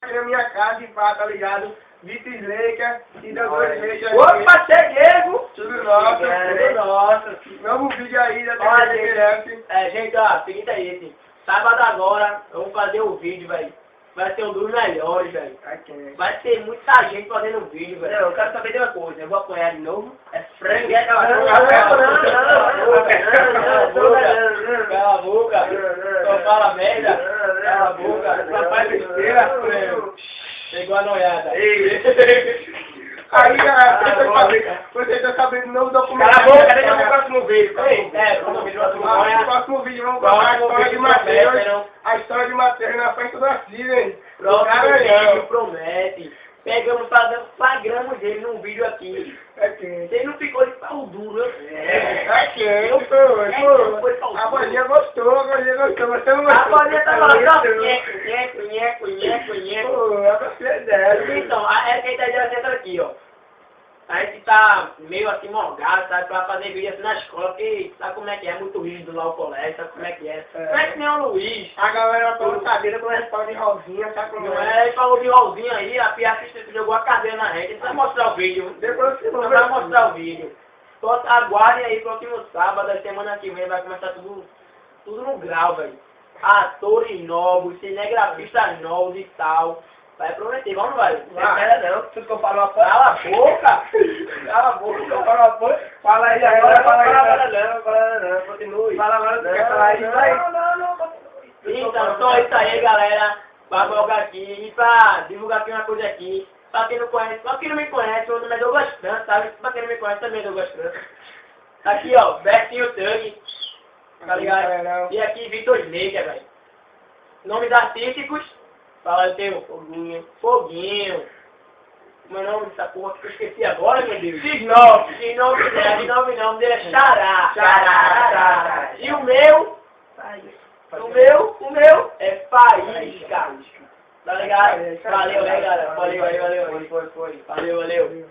aqui na minha casa, em pá, tá ligado? Vitor Slaker e da dois meses. Opa, cheguei! Tudo nosso, tudo nosso. Novo vídeo aí da TV. Gente, ó, seguinte aí, assim. Sábado agora, vamos fazer um vídeo, velho. Vai ser um dos melhores, velho. Vai ter muita gente fazendo vídeo, velho. Eu quero saber de uma coisa, eu vou apanhar de novo. É frango, é Cala a boca. Só fala merda. Cala a boca. Só faz besteira, frango. Pegou a noiada. Aí, galera, você tá sabendo o novo documento. Cala a boca, deixa pro próximo vídeo. Próximo vídeo, No próximo vídeo vamos contar a história de Matheus. A história de Matheus na festa do Assis, hein? Próximo vídeo promete. Pegamos, flagramos ele num vídeo aqui. Ele não ficou de pau duro, A bolinha gostou, Você não gostou? A bolinha tá lá, Você é dela. Então, quem tá dizendo aqui, ó. A gente tá meio assim morgado, sabe, pra fazer vídeo assim na escola, porque sabe como é que é, muito rígido lá o colégio, sabe como é que é. Não é que nem o Luiz. A galera toda cadeira quando a gente fala de Rosinha, sabe como Não é? é, ele falou de Rolzinho aí, a assistente jogou a cadeira na rede, ele vai mostrar o vídeo. Depois você Vai mostrar o vídeo. Só aguardem aí, próximo sábado, a semana que vem vai começar tudo no grau, velho. Atores novos, cinegrafistas novos e tal. Vai prometer, vamos, vai. Não, tudo que eu falo apoio. Cala a boca! Cala a boca, eu falo apoio. Fala aí agora, não, continue. Fala agora, quer falar aí, vai. Então, só isso aí, galera. Pra colocar aqui e pra divulgar aqui uma coisa aqui. Pra quem não conhece, pra quem não me conhece, meu nome é Douglas Trans, sabe? Pra quem não me conhece também é Douglas Trans. Aqui, ó, Bertinho Thug. Tá ligado? E aqui, Vitor Slaker, velho. Nomes artísticos. Fala, eu tenho Foguinho. Meu nome dessa porra que eu esqueci agora, meu Deus. De nome não, dele é Xará. E o meu? O meu é Faísca. Tá ligado? Valeu, né, galera? Valeu. Valeu.